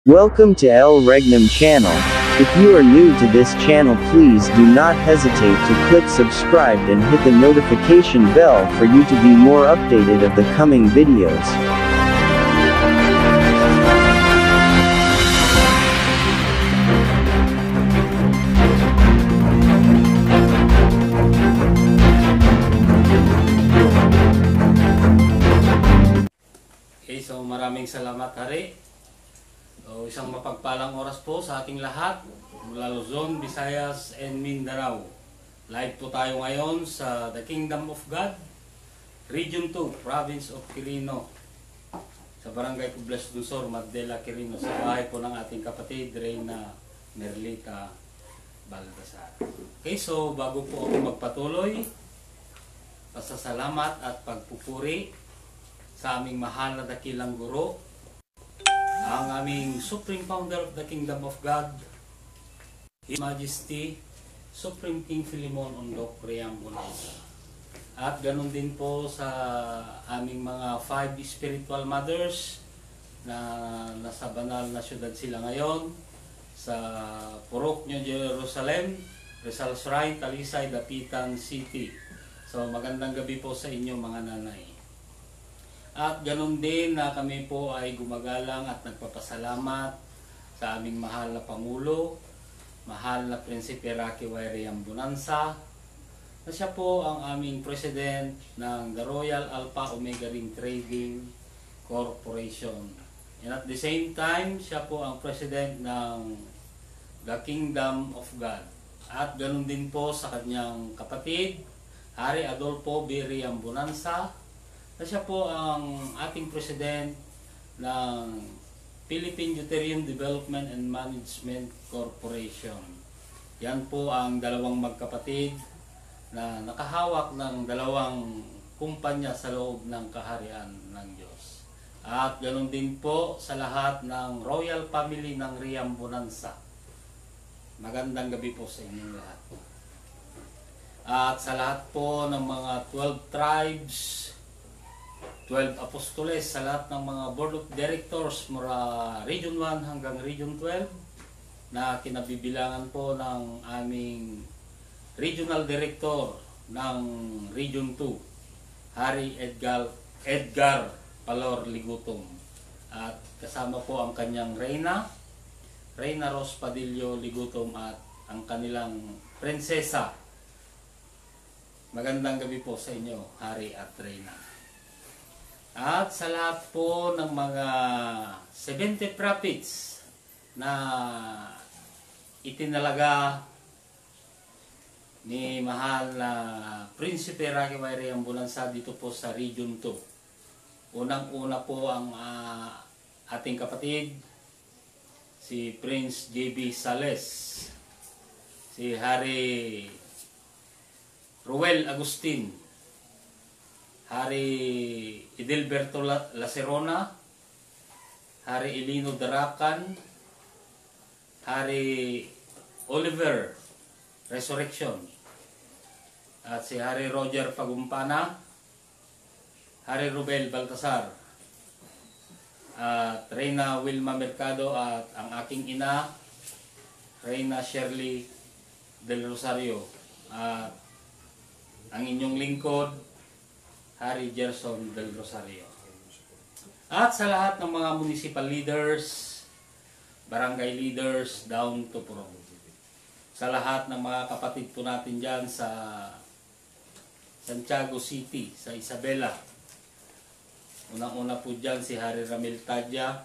Welcome to El Regnum channel. If you are new to this channel, please do not hesitate to click subscribe and hit the notification bell for you to be more updated of the coming videos. Okay, so maraming salamat, Hari. So, isang mapagpalang oras po sa ating lahat mula Luzon, Visayas, and Mindanao. Live po tayo ngayon sa The Kingdom of God, Region 2, Province of Quirino, sa Barangay Cubles Dunsor, Madela, Quirino, sa bahay po ng ating kapatid, Reyna Merlita Baltasar. Okay, so bago po ako magpatuloy, pasasalamat at pagpupuri sa aming mahal na dakilang guro, ang aming Supreme Founder of the Kingdom of God, His Majesty, Supreme King Philemon Ondok Riambonanza. At ganun din po sa aming mga 5 spiritual mothers na nasa banal na syudad sila ngayon, sa Purok New Jerusalem, Rizal Shrine, Talisay, Dapitan City. So magandang gabi po sa inyo mga nanay. At ganun din na kami po ay gumagalang at nagpapasalamat sa aming mahal na Pangulo, mahal na Prinsipe Rocky Y. Riambonanza, na siya po ang aming President ng The Royal Alpha Omega Ring Trading Corporation. And at the same time, siya po ang President ng The Kingdom of God. At ganun din po sa kanyang kapatid, Hari Adolfo B. Riambonanza, na siya po ang ating President ng Philippine Deuterium Development and Management Corporation. Yan po ang dalawang magkapatid na nakahawak ng dalawang kumpanya sa loob ng kaharian ng Diyos. At ganoon din po sa lahat ng Royal Family ng Riambonanza. Magandang gabi po sa inyong lahat. At sa lahat po ng mga 12 tribes, 12 apostoles, sa lahat ng mga board of directors mula Region 1 hanggang Region 12 na kinabibilangan po ng aming regional director ng Region 2, Hari Edgar Palor Ligutom. At kasama po ang kanyang Reyna Rose Padillo Ligutom at ang kanilang prinsesa. Magandang gabi po sa inyo, Hari at Reyna. At sa lahat po ng mga 70 prophets na itinalaga ni mahal na Prinsipe Rocky Y. Riambonanza dito po sa Region 2. Unang-una po ang ating kapatid, si Prince J.B. Sales, si Hari Ruel Agustin, Hari Edelberto Lacerona, Hari Elino Daracan, Hari Oliver Resurrection, at si Hari Roger Pagumpana, Hari Rubel Baltasar, at Reyna Wilma Mercado, at ang aking ina, Reyna Shirley Del Rosario, at ang inyong lingkod, Hari Gerson Del Rosario. At sa lahat ng mga municipal leaders, barangay leaders, down to pro. Sa lahat ng mga kapatid po natin dyan sa Santiago City, sa Isabela. Unang-una po dyan si Hari Ramil Tadya,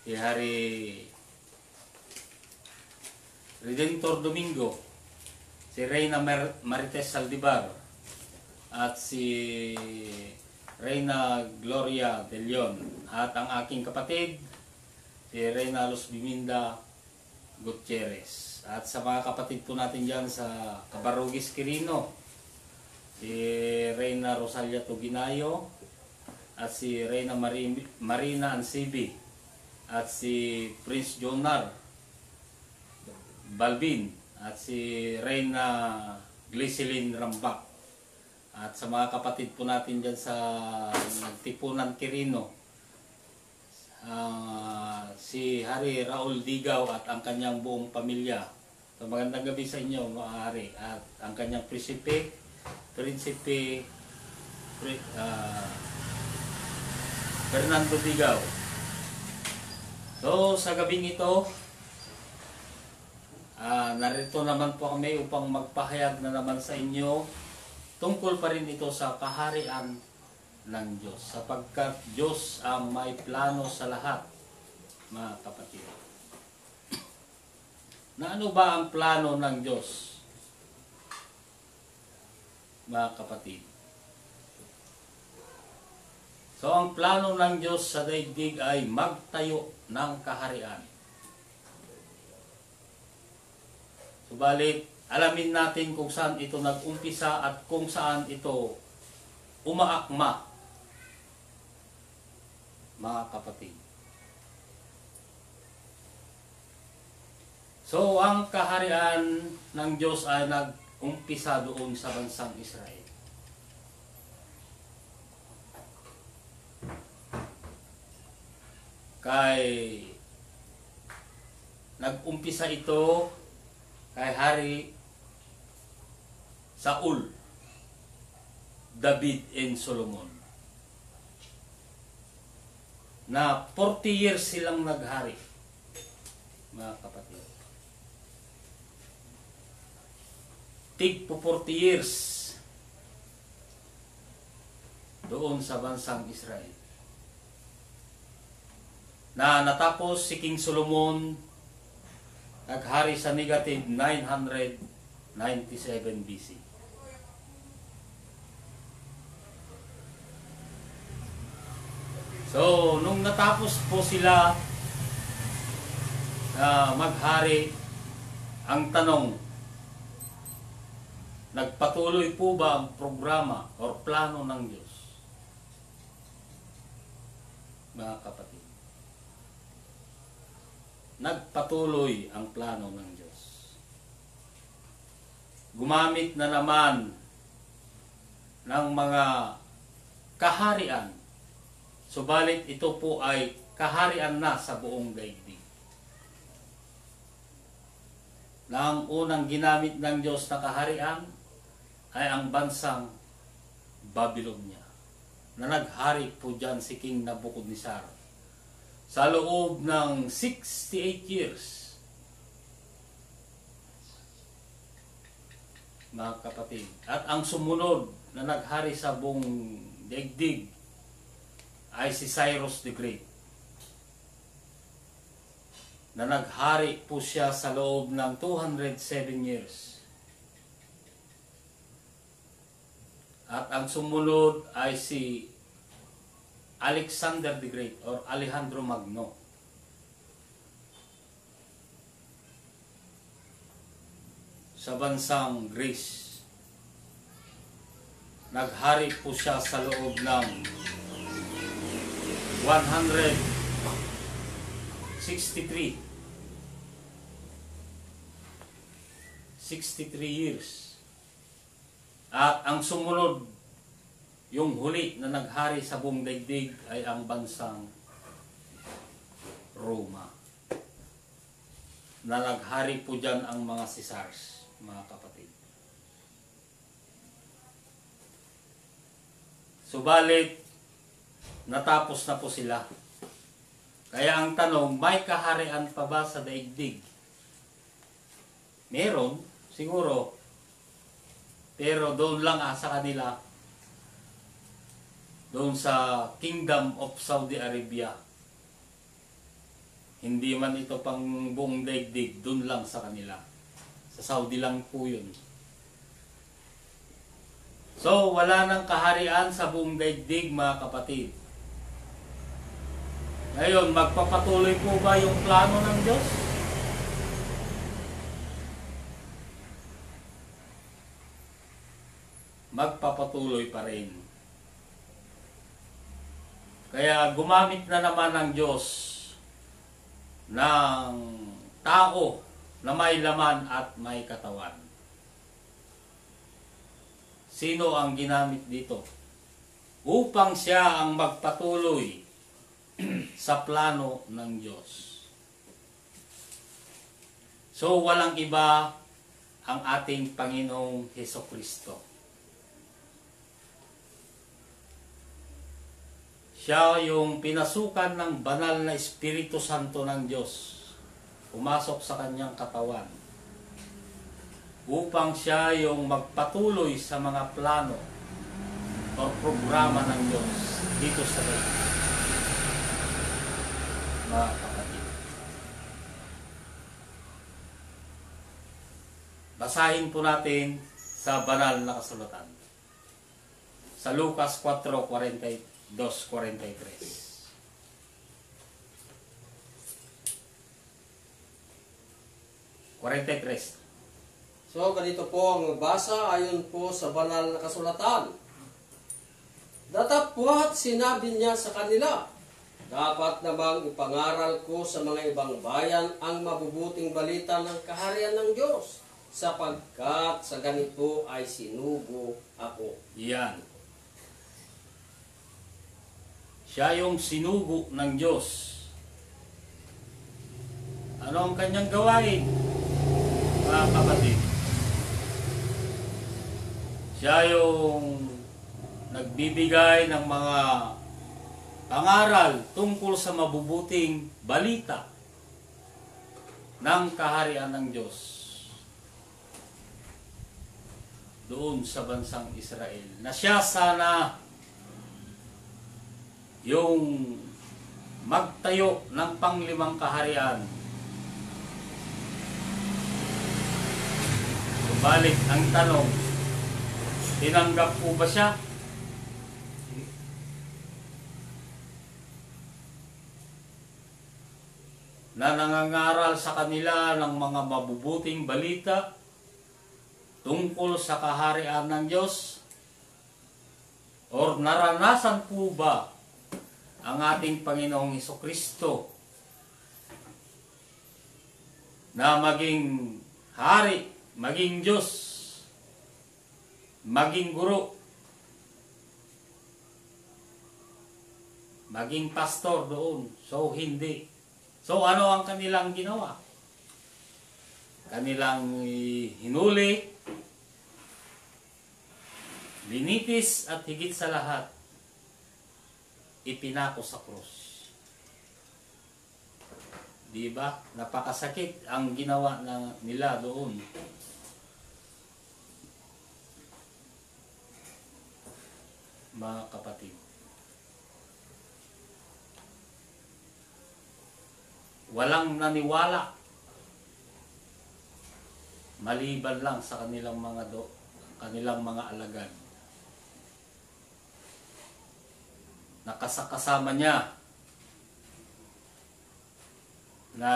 si Hari Redentor Domingo, si Reyna Marites Saldivar, at si Reyna Gloria de Leon, at ang aking kapatid, si Reyna Luz Biminda Gutierrez. At sa mga kapatid po natin dyan sa Cabarrugis, Quirino, si Reyna Rosalia Tuginayo, at si Reyna Marina Ansibi, at si Prince Jonar Balbin, at si Reyna Glyceline Rambak. At sa mga kapatid po natin dyan sa Nagtipunan Quirino, si Hari Raul Digaw at ang kanyang buong pamilya. So, magandang gabi sa inyo mga hari at ang kanyang Prinsipe Fernando Digaw. So sa gabing ito, narito naman po kami upang magpahayag na naman sa inyo tungkol pa rin ito sa kaharian ng Diyos, sapagkat Diyos ang may plano sa lahat, mga kapatid. Na ano ba ang plano ng Diyos, mga kapatid? So ang plano ng Diyos sa daigdig ay magtayo ng kaharian. Subalit, alamin natin kung saan ito nag-umpisa at kung saan ito umaakma, mga kapatid. So, ang kaharian ng Diyos ay nag-umpisa doon sa bansang Israel. Nag-umpisa ito kay Hari Saul, David, and Solomon. Na 40 years silang naghari, mga kapatid. Tig po 40 years doon sa bansang Israel. Na natapos si King Solomon, naghari sa negative 997 BC. So, nung natapos po sila maghari, ang tanong, nagpatuloy po ba ang programa o plano ng Diyos? Mga kapatid, nagpatuloy ang plano ng Diyos. Gumamit na naman ng mga kaharian, subalit ito po ay kaharian na sa buong daigdig. Na ang unang ginamit ng Diyos na kaharian ay ang bansang Babylonia, na naghari po dyan si King Nabucodonosor sa loob ng 68 years. Mga kapatid, at ang sumunod na naghari sa buong daigdig ay si Cyrus the Great, na naghari po siya sa loob ng 207 years. At ang sumunod ay si Alexander the Great or Alejandro Magno. Sa bansang Greece. Naghari po siya sa loob ng 63 years. At ang sumunod, yung huli na naghari sa buong daigdig ay ang bansang Roma. Na naghari po dyan ang mga Caesars, mga kapatid. Subalit, natapos na po sila. Kaya ang tanong, may kaharian pa ba sa daigdig? Meron, siguro. Pero doon lang sa kanila, doon sa Kingdom of Saudi Arabia. Hindi man ito pang buong daigdig, doon lang sa kanila. Sa Saudi lang po yun. So, wala nang kaharian sa buong daigdig, mga kapatid. Ngayon, magpapatuloy po ba yung plano ng Diyos? Magpapatuloy pa rin. Kaya gumamit na naman ng Diyos ng tao na may laman at may katawan. Sino ang ginamit dito? Upang siya ang magpatuloy sa plano ng Diyos. So, walang iba ang ating Panginoong Hesukristo. Siya yung pinasukan ng banal na Espiritu Santo ng Diyos. Pumasok sa kanyang katawan. Upang siya yung magpatuloy sa mga plano o programa ng Diyos dito sa lupa. Mga kapatid. Basahin po natin sa banal na kasulatan. Sa Lucas 4:42-43. So, ganito po ang mabasa ayon po sa banal na kasulatan. Datapwat sinabi niya sa kanila, dapat namang ipangaral ko sa mga ibang bayan ang mabubuting balita ng kaharian ng Diyos, sapagkat sa ganito ay sinugo ako. Yan. Siya yung sinugo ng Diyos. Ano ang kanyang gawain, mga kapatid? Siya yung nagbibigay ng mga pangaral tungkol sa mabubuting balita ng kaharian ng Diyos doon sa bansang Israel. Na siya sana yung magtayo ng panglimang kaharian. Balik ang tanong, tinanggap po ba siya? Na nangangaral sa kanila ng mga mabubuting balita tungkol sa kaharian ng Diyos? Or naranasan po ba ang ating Panginoong Hesukristo na maging hari, maging Diyos, maging guro, maging pastor doon? So, hindi. So, ano ang kanilang ginawa? Kanilang hinuli, linitis at higit sa lahat, ipinako sa krus. Diba? Napakasakit ang ginawa nila doon. Mga kapatid. Walang naniwala. Maliban lang sa kanilang mga alagad. Nakasakasama niya na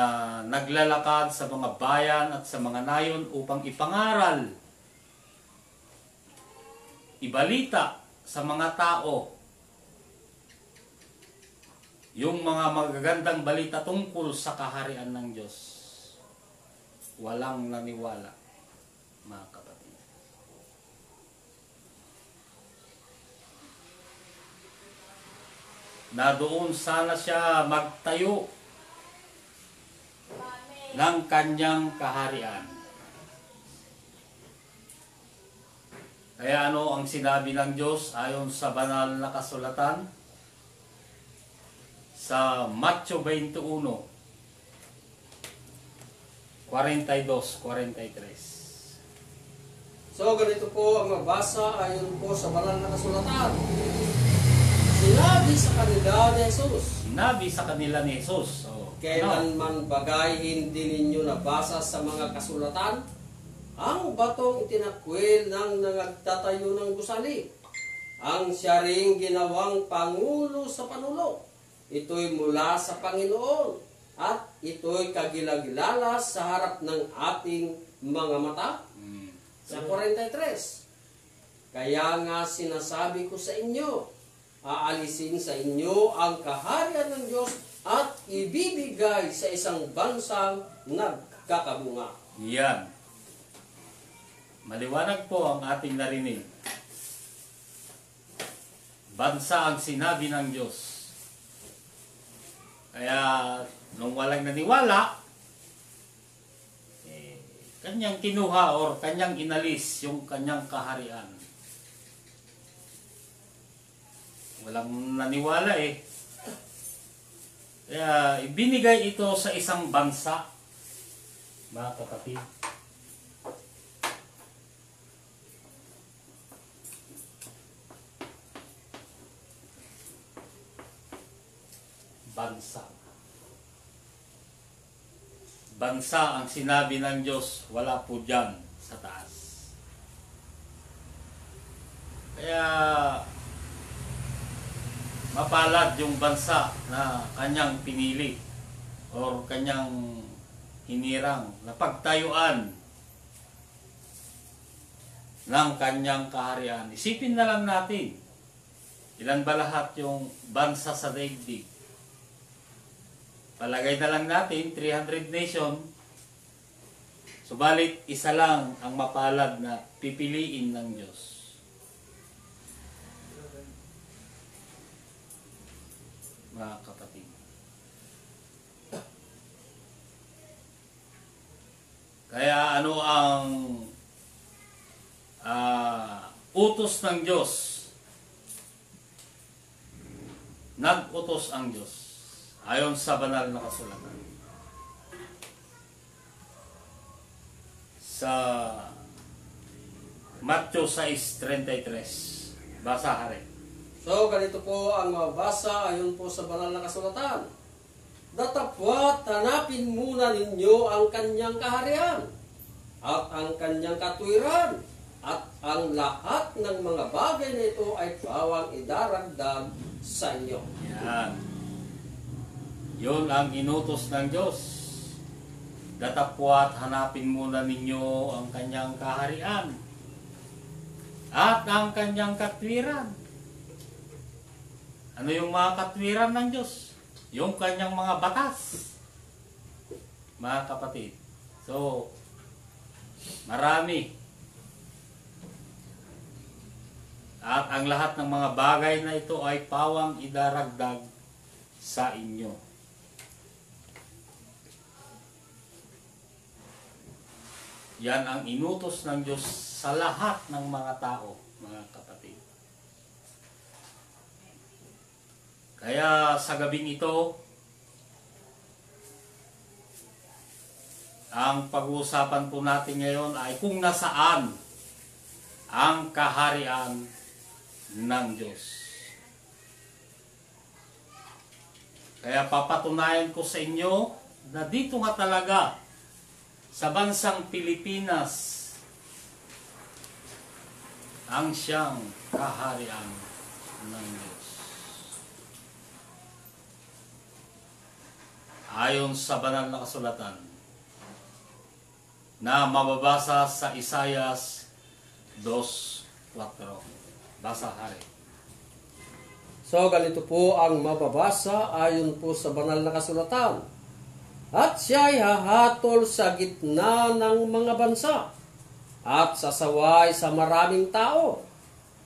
naglalakad sa mga bayan at sa mga nayon upang ipangaral, ibalita sa mga tao yung mga magagandang balita tungkol sa kaharian ng Diyos. Walang naniwala, mga kapatid. Na doon sana siya magtayo ng kanyang kaharian. Kaya ano ang sinabi ng Diyos ayon sa banal na kasulatan? Sa Matthew 21, 42-43. So, ganito po ang mabasa ayon po sa banal na kasulatan. Sinabi sa kanila ni Jesus. Sinabi sa kanila ni Jesus. Kailanman bagay hindi ninyo nabasa sa mga kasulatan? Ang batong itinakwil ng nagtatayo ng gusali. Ang siya ring ginawang pangulo sa panulo. Ito'y mula sa Panginoon. At ito'y kagilagilala sa harap ng ating mga mata. Sa 43. Kaya nga sinasabi ko sa inyo, aalisin sa inyo ang kaharian ng Diyos at ibibigay sa isang bansang nagkakabunga. Yan. Maliwanag po ang ating narinig. Bansa ang sinabi ng Diyos. Kaya nung walang naniwala, kanyang kinuha or kanyang inalis yung kanyang kaharian. Walang naniwala eh. Kaya ibinigay ito sa isang bansa, mga kapatid. Bansa. Bansa ang sinabi ng Diyos, wala po dyan sa taas. Kaya mapalad yung bansa na kanyang pinili o kanyang hinirang na pagtayuan ng kanyang kaharian. Isipin na lang natin, ilan ba lahat yung bansa sa daigdig? Palagay na lang natin, 300 nation. Subalit, isa lang ang mapalad na pipiliin ng Diyos. Mga kapatid. Kaya ano ang utos ng Diyos? Nag-utos ang Diyos ayon sa banal na kasulatan. Sa Matthew 6:33. Basa rin. So, ganito po ang mabasa ayon po sa banal na kasulatan. Datapwat hanapin muna ninyo ang kanyang kaharian at ang kanyang katwiran at ang lahat ng mga bagay na ito ay bawang idaragdag sa inyo. Yan. Yun ang inutos ng Diyos. Datapwat hanapin muna ninyo ang kanyang kaharian at ang kanyang katwiran. Ano yung mga katwiran ng Diyos? Yung kanyang mga batas. Mga kapatid. So, marami. At ang lahat ng mga bagay na ito ay pawang idaragdag sa inyo. Yan ang inutos ng Diyos sa lahat ng mga tao, mga kapatid. Kaya sa gabing ito, ang pag-uusapan po natin ngayon ay kung nasaan ang kaharian ng Diyos. Kaya papatunayan ko sa inyo na dito nga talaga sa bansang Pilipinas ang siyang kaharian ng Diyos. Ayon sa banal na kasulatan na mababasa sa Isaias 2:4. Basa hari. So, ganito po ang mababasa ayon po sa banal na kasulatan. At siya'y hahatol sa gitna ng mga bansa at sasaway sa maraming tao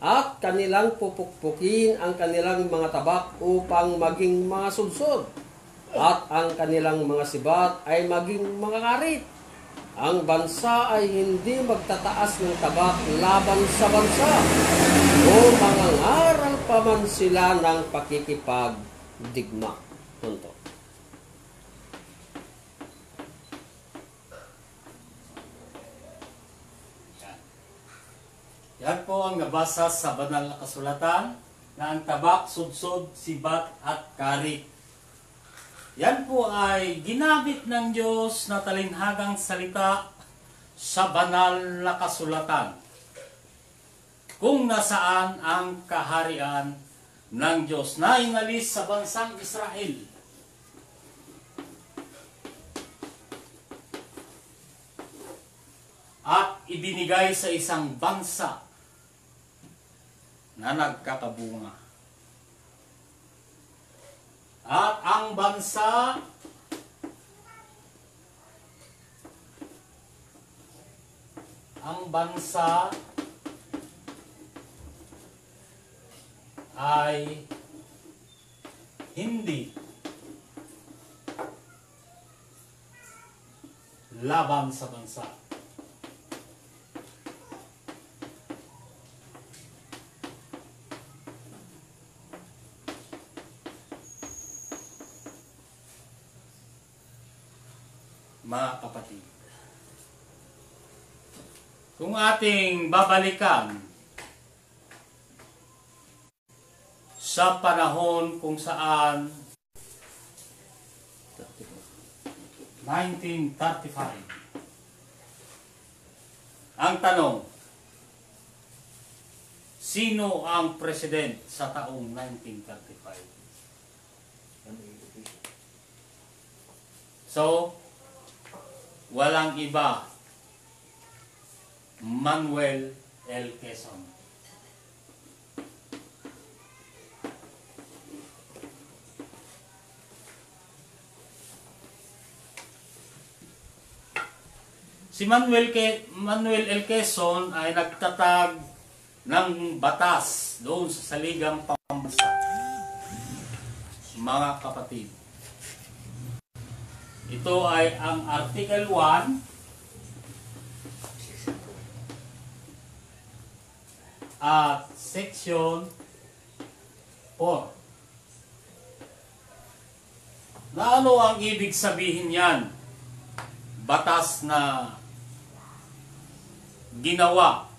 at kanilang pupukpukin ang kanilang mga tabak upang maging mga sudsod at ang kanilang mga sibat ay maging mga karit. Ang bansa ay hindi magtataas ng tabak laban sa bansa o mangangaral pa man sila ng pakikipagdigma. Punto. Yan po ang nabasa sa banal na kasulatan na ang tabak, sudsod, sibat at karit. Yan po ay ginamit ng Diyos na talinhagang salita sa banal na kasulatan. Kung nasaan ang kaharian ng Diyos na inalis sa bansang Israel. At ibinigay sa isang bansa na nagkakabunga. At ang bansa ay hindi laban sa bansa. Mga kapatid, kung ating babalikan sa panahon kung saan 1935, ang tanong, sino ang president sa taong 1935? So, walang iba, Manuel L. Quezon. Si Manuel L. Quezon ay nagtatag ng batas doon sa Saligang Pambansa. Mga kapatid, ito ay ang Article 1 at Section 4. Na ano ang ibig sabihin yan? Batas na ginawa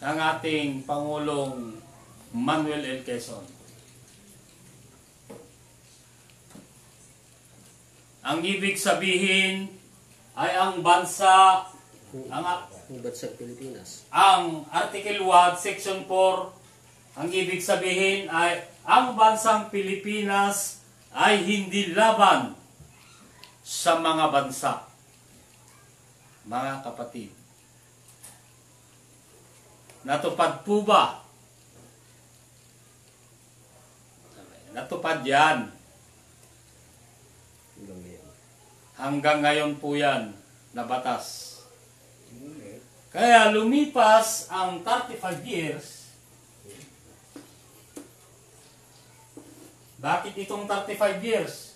ng ating Pangulong Manuel L. Quezon. Ang ibig sabihin ay ang bansa, ang bansang Pilipinas. Ang Article 1, Section 4, ang ibig sabihin ay ang bansang Pilipinas ay hindi laban sa mga bansa. Mga kapatid, natupad po ba? Natupad yan. Hanggang ngayon po yan na batas. Kaya lumipas ang 35 years. Bakit itong 35 years?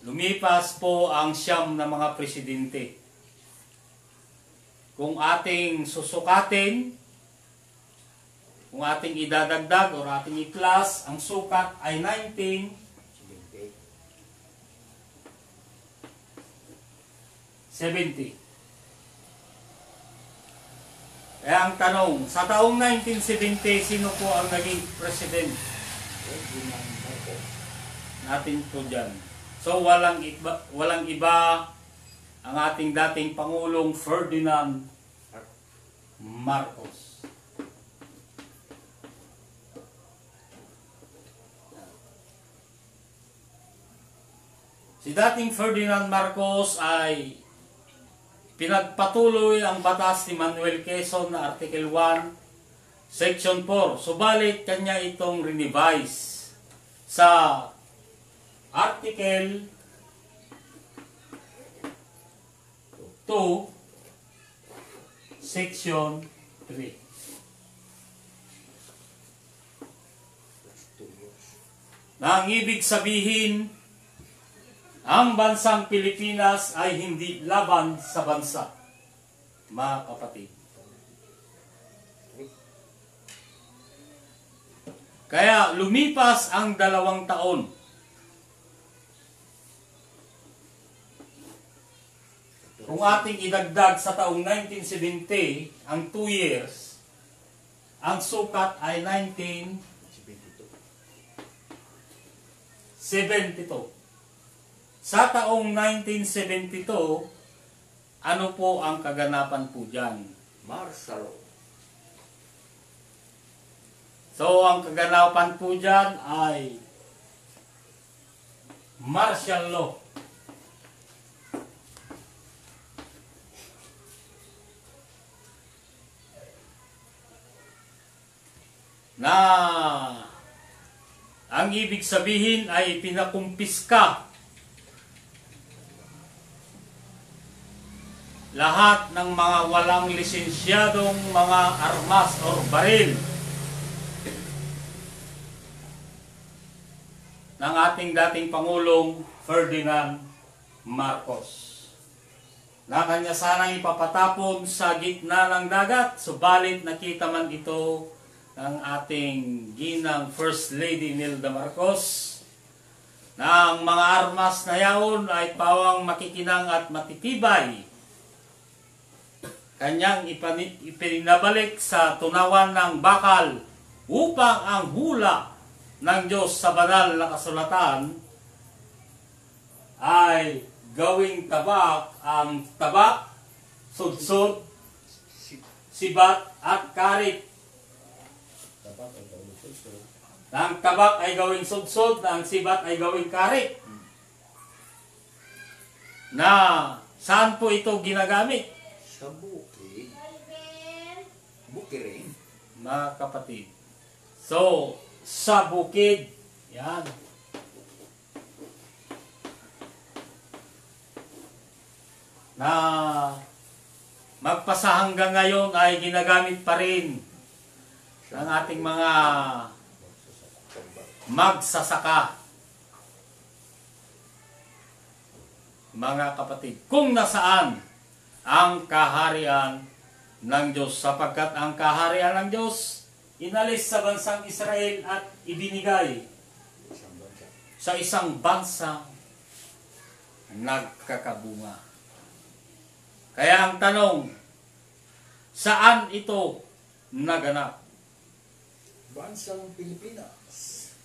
Lumipas po ang siyam na mga presidente. Kung ating susukatin, kung ating idadagdag o ating i-class, ang sukat ay 1970. Kaya ang tanong, sa taong 1970, sino po ang naging president natin po dyan? So walang iba ang ating dating Pangulong Ferdinand Marcos. Si dating Ferdinand Marcos ay pinagpatuloy ang batas ni Manuel Quezon na Article 1, Section 4. Subalit kanya itong renevise sa Article 2, Section 3. Na ang ibig sabihin, ang bansang Pilipinas ay hindi laban sa bansa. Mga kapatid. Kaya lumipas ang 2 taon. Kung ating idagdag sa taong 1970, ang 2 years, ang sukat ay 1972. Sa taong 1972, ano po ang kaganapan po dyan? Martial law. So, ang kaganapan po dyan ay martial law. Na ang ibig sabihin ay pinakumpiska lahat ng mga walang lisensyadong mga armas o baril ng ating dating Pangulong Ferdinand Marcos na kanya sanang ipapatapon sa gitna ng dagat, subalit nakita man ito ng ating ginang First Lady Imelda Marcos na ang mga armas na yaon ay pawang makikinang at matitibay. Kanyang ipinabalik sa tunawan ng bakal upang ang hula ng Diyos sa banal na kasulatan ay gawing tabak, ang tabak, sudsod, sibat at karit. Ang tabak ay gawing sudsod, ang sibat ay gawing karit. Na saan po ito ginagamit? Sa bukid. Bukirin. Mga kapatid. So, sa bukid. Yan. Na magpasa hanggang ngayon ay ginagamit pa rin ng ating mga magsasaka. Mga kapatid, kung nasaan ang kaharian ng Diyos, sapagkat ang kaharian ng Diyos inalis sa bansang Israel at ibinigay sa isang bansang nagkakabunga. Kaya ang tanong, saan ito naganap? Bansang Pilipinas.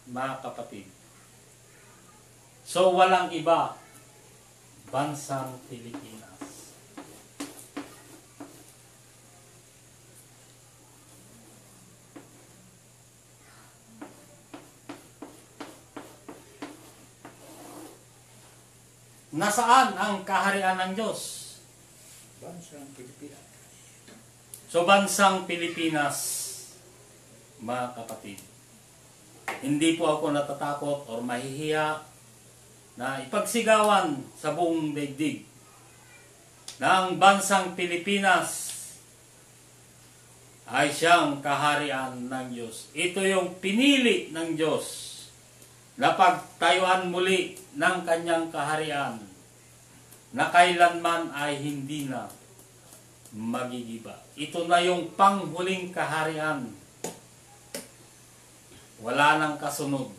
Mga kapatid. So walang iba, bansang Pilipinas. Nasaan ang kaharian ng Diyos? Bansang Pilipinas. So bansang Pilipinas, mga kapatid. Hindi po ako natatakot o mahihiya na ipagsigawan sa buong daigdig na ang bansang Pilipinas ay siyang kaharian ng Diyos. Ito yung pinili ng Diyos na pagtayuan muli ng kanyang kaharian na kailanman ay hindi na magigiba. Ito na yung panghuling kaharian. Wala nang kasunod,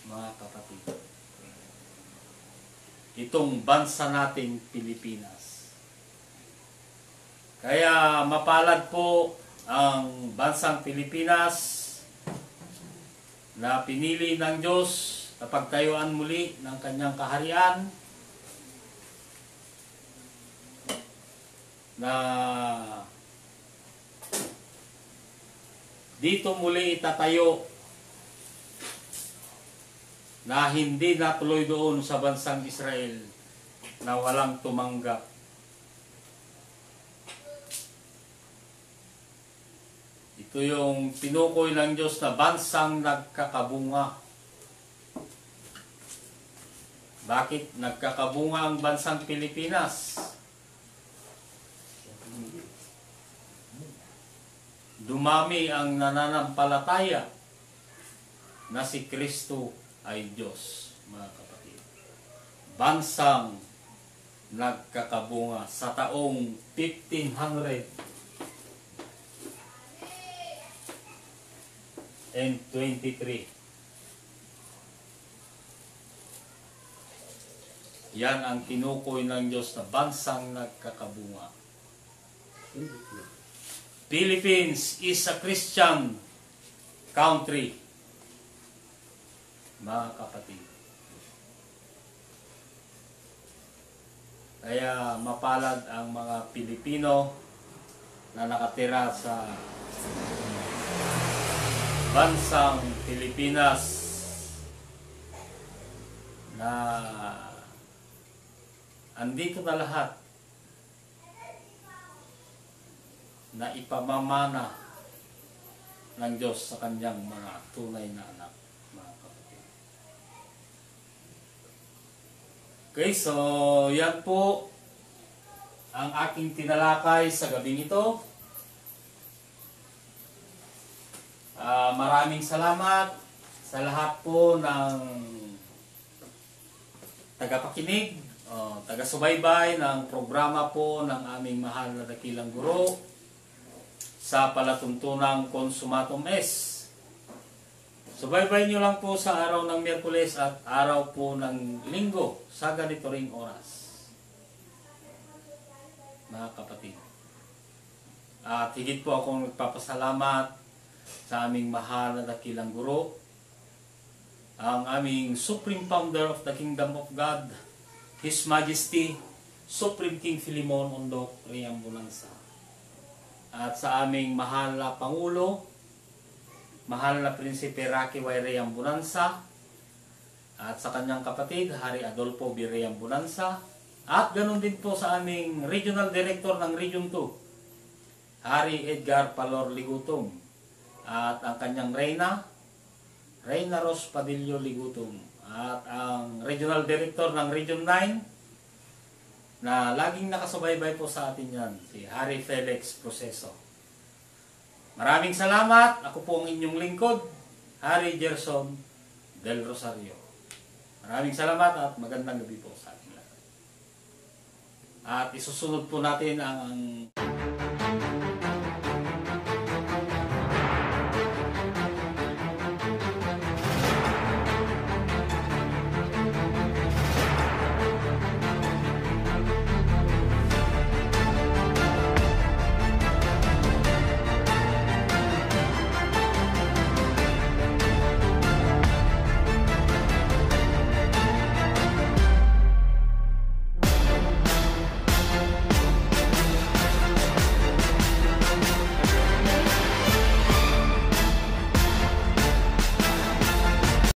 mga kapatid. Itong bansa nating Pilipinas. Kaya mapalad po ang bansang Pilipinas na pinili ng Diyos na pagtayuan muli ng kanyang kaharian, na dito muli itatayo na hindi natuloy doon sa bansang Israel na walang tumanggap. Ito yung tinukoy ng Diyos na bansang nagkakabunga. Bakit nagkakabunga ang bansang Pilipinas? Dumami ang nananampalataya na si Kristo ay Diyos, mga kapatid. Bansang nagkakabunga sa taong 1523. Yan ang tinukoy ng Diyos na bansang nagkakabunga. Philippines is a Christian country, mga kapatid. Kaya mapalad ang mga Pilipino na nakatira sa bansang Pilipinas na andito na lahat na ipamamana ng Diyos sa kanyang mga tunay na anak, mga kapatid. Okay, so yan po ang aking tinalakay sa gabing ito. Maraming salamat sa sa lahat po ng tagapakinig, taga-subaybay ng programa po ng aming mahal na dakilang guro sa palatuntunang Consumatum Est. Subaybay nyo lang po sa araw ng Miyerkules at araw po ng Linggo sa ganito ring oras, mga kapatid. At higit po akong nagpapasalamat sa aming mahal na dakilang guro, ang aming Supreme Founder of the Kingdom of God, His Majesty, Supreme King Philemon Ondok Reyambulansa. At sa aming mahal na Pangulo, mahal na Prinsipe Rocky Y. Reyambulansa, at sa kanyang kapatid, Hari Adolfo B. Reyambulansa, at ganoon din po sa aming Regional Director ng Region 2, Hari Edgar Palor Ligutom, at ang kanyang Reyna Ros Padillo Ligutom, at ang Regional Director ng Region 9 na laging nakasubaybay po sa atin yan, si Hari Felix Proceso. Maraming salamat. Ako po ang inyong lingkod, Hari Gerson Del Rosario. Maraming salamat at magandang gabi po sa ating lahat. At isusunod po natin ang